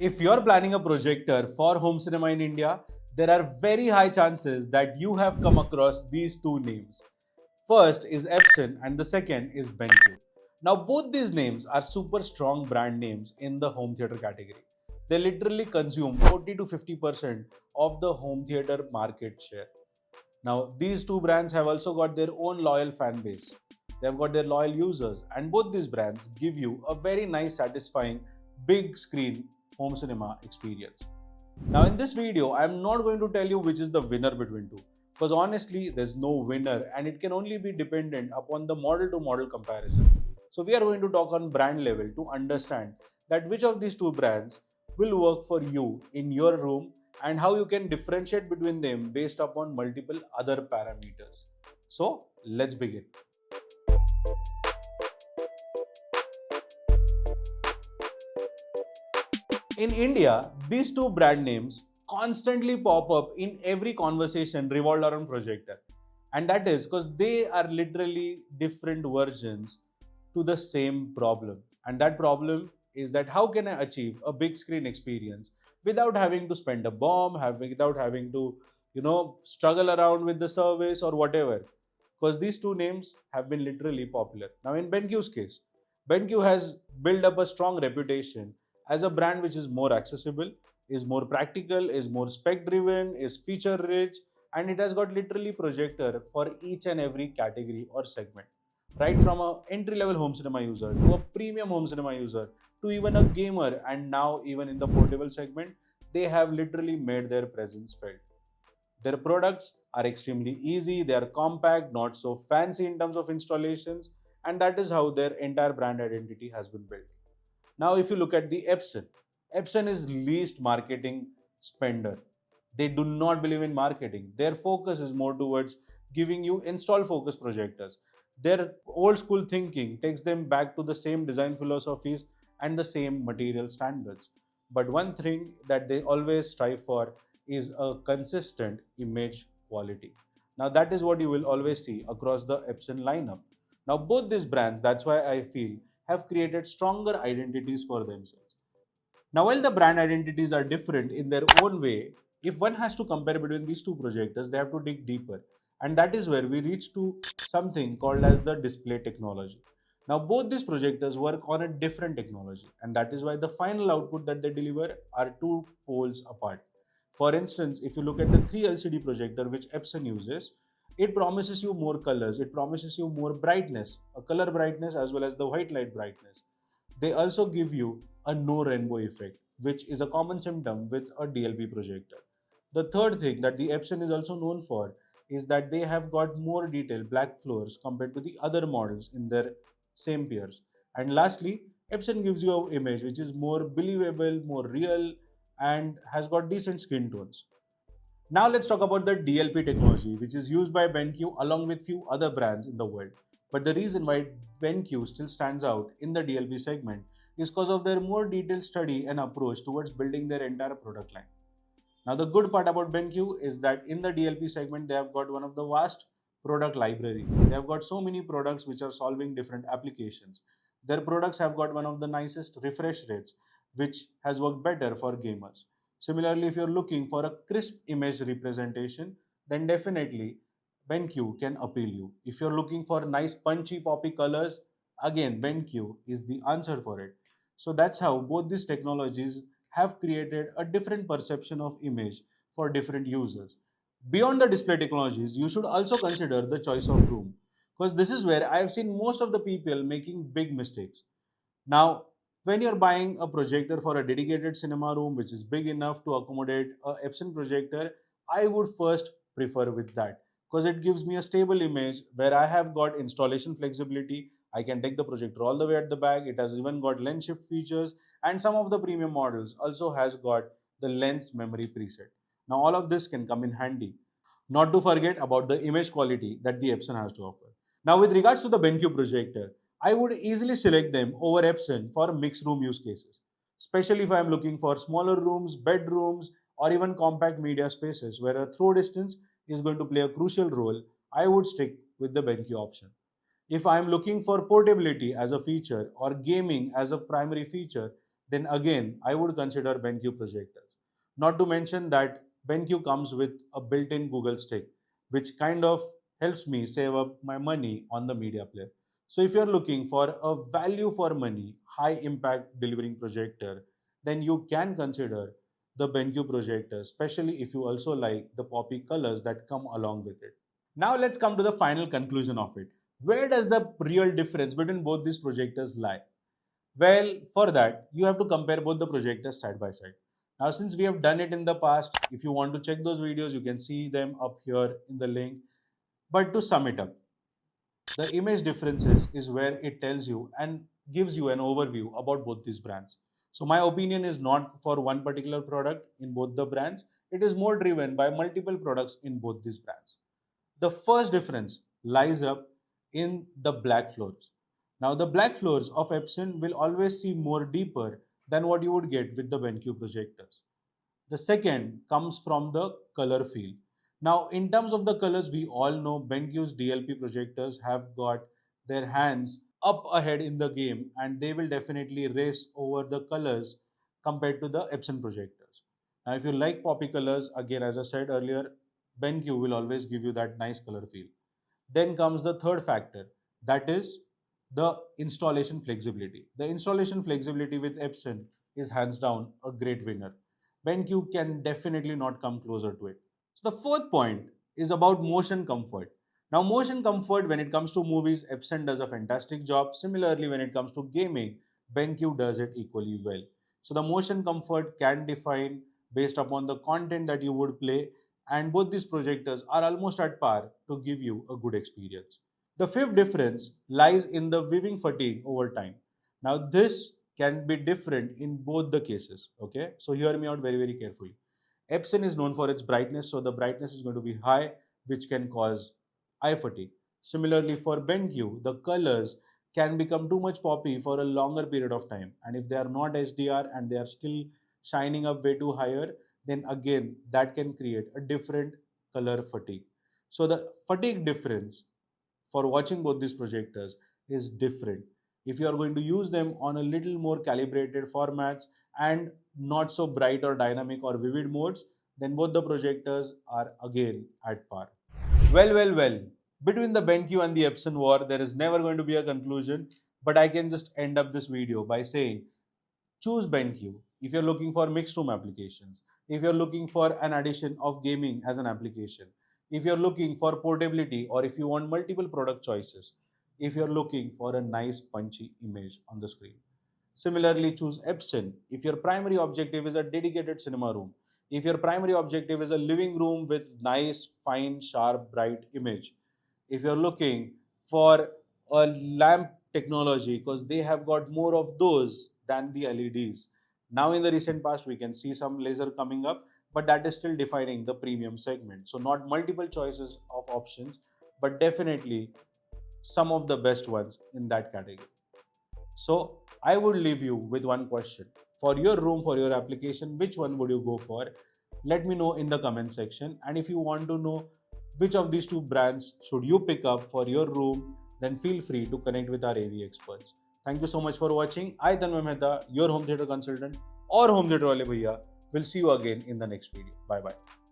If you're planning a projector for home cinema in India, there are very high chances that you have come across these two names. First is Epson and the second is BenQ. Now both these names are super strong brand names in the home theater category. They literally consume 40 to 50% of the home theater market share. Now these two brands have also got their own loyal fan base. They've got their loyal users, and both these brands give you a very nice satisfying big screen home cinema experience. Now in this video, I am not going to tell you which is the winner between two, because honestly there's no winner and it can only be dependent upon the model to model comparison. So we are going to talk on brand level to understand that which of these two brands will work for you in your room and how you can differentiate between them based upon multiple other parameters. So let's begin. In India, these two brand names constantly pop up in every conversation revolved around Projector. And that is because they are literally different versions to the same problem. And that problem is that how can I achieve a big screen experience without having to spend a bomb, without having to, struggle around with the service or whatever. Because these two names have been literally popular. Now in BenQ's case, BenQ has built up a strong reputation as a brand which is more accessible, is more practical, is more spec driven, is feature rich, and it has got literally projector for each and every category or segment. Right from a entry level home cinema user to a premium home cinema user to even a gamer, and now even in the portable segment, they have literally made their presence felt. Their products are extremely easy, they are compact, not so fancy in terms of installations, and that is how their entire brand identity has been built. Now, if you look at the Epson, Epson is least marketing spender. They do not believe in marketing. Their focus is more towards giving you install focus projectors. Their old school thinking takes them back to the same design philosophies and the same material standards. But one thing that they always strive for is a consistent image quality. Now, that is what you will always see across the Epson lineup. Now, both these brands, that's why I feel, have created stronger identities for themselves. Now, while the brand identities are different in their own way, if one has to compare between these two projectors, they have to dig deeper. And that is where we reach to something called as the display technology. Now, both these projectors work on a different technology, and that is why the final output that they deliver are two poles apart. For instance, if you look at the 3 LCD projector which Epson uses, it promises you more colors, it promises you more brightness, a color brightness as well as the white light brightness. They also give you a no rainbow effect, which is a common symptom with a DLP projector. The third thing that the Epson is also known for is that they have got more detailed black floors compared to the other models in their same peers. And lastly, Epson gives you an image which is more believable, more real, and has got decent skin tones. Now let's talk about the DLP technology, which is used by BenQ along with few other brands in the world. But the reason why BenQ still stands out in the DLP segment is because of their more detailed study and approach towards building their entire product line. Now the good part about BenQ is that in the DLP segment, they have got one of the vast product library. They have got so many products which are solving different applications. Their products have got one of the nicest refresh rates, which has worked better for gamers. Similarly, if you're looking for a crisp image representation, then definitely BenQ can appeal you. If you're looking for nice punchy poppy colors, again BenQ is the answer for it. So that's how both these technologies have created a different perception of image for different users. Beyond the display technologies, you should also consider the choice of room, because this is where I have seen most of the people making big mistakes. Now, when you're buying a projector for a dedicated cinema room which is big enough to accommodate a Epson projector, I would first prefer with that because it gives me a stable image where I have got installation flexibility. I can take the projector all the way at the back. It has even got lens shift features, and some of the premium models also has got the lens memory preset. Now all of this can come in handy. Not to forget about the image quality that the Epson has to offer. Now with regards to the BenQ projector, I would easily select them over Epson for mixed room use cases, especially if I am looking for smaller rooms, bedrooms, or even compact media spaces where a throw distance is going to play a crucial role. I would stick with the BenQ option. If I am looking for portability as a feature or gaming as a primary feature, then again I would consider BenQ projectors. Not to mention that BenQ comes with a built-in Google stick, which kind of helps me save up my money on the media player. So if you're looking for a value for money, high impact delivering projector, then you can consider the BenQ projector, especially if you also like the poppy colors that come along with it. Now let's come to the final conclusion of it. Where does the real difference between both these projectors lie? Well, for that, you have to compare both the projectors side by side. Now, since we have done it in the past, if you want to check those videos, you can see them up here in the link. But to sum it up, the image differences is where it tells you and gives you an overview about both these brands. So my opinion is not for one particular product in both the brands. It is more driven by multiple products in both these brands. The first difference lies up in the black floors. Now the black floors of Epson will always seem more deeper than what you would get with the BenQ projectors. The second comes from the color feel. Now, in terms of the colors, we all know BenQ's DLP projectors have got their hands up ahead in the game and they will definitely race over the colors compared to the Epson projectors. Now, if you like poppy colors, again, as I said earlier, BenQ will always give you that nice color feel. Then comes the third factor, that is the installation flexibility. The installation flexibility with Epson is hands down a great winner. BenQ can definitely not come closer to it. So the fourth point is about motion comfort. Now motion comfort when it comes to movies, Epson does a fantastic job. Similarly, when it comes to gaming, BenQ does it equally well. So the motion comfort can define based upon the content that you would play, and both these projectors are almost at par to give you a good experience. The fifth difference lies in the viewing fatigue over time. Now this can be different in both the cases. Okay, so hear me out very carefully. Epson is known for its brightness, so the brightness is going to be high, which can cause eye fatigue. Similarly, for BenQ, the colors can become too much poppy for a longer period of time, and if they are not HDR and they are still shining up way too higher, then again that can create a different color fatigue. So the fatigue difference for watching both these projectors is different. If you are going to use them on a little more calibrated formats and not so bright or dynamic or vivid modes, then both the projectors are again at par. Well. Between the BenQ and the Epson war, there is never going to be a conclusion, but I can just end up this video by saying choose BenQ if you're looking for mixed room applications, if you're looking for an addition of gaming as an application, if you're looking for portability, or if you want multiple product choices, if you're looking for a nice punchy image on the screen. Similarly, choose Epson if your primary objective is a dedicated cinema room, if your primary objective is a living room with nice, fine, sharp, bright image, if you're looking for a lamp technology because they have got more of those than the LEDs. Now in the recent past we can see some laser coming up, but that is still defining the premium segment. So not multiple choices of options, but definitely some of the best ones in that category. So I would leave you with one question. For your room, for your application, which one would you go for? Let me know in the comment section. And if you want to know which of these two brands should you pick up for your room, then feel free to connect with our AV experts. Thank you so much for watching. I, Tanmay Mehta, your home theater consultant or home theater wale bhaiya, will see you again in the next video. Bye bye.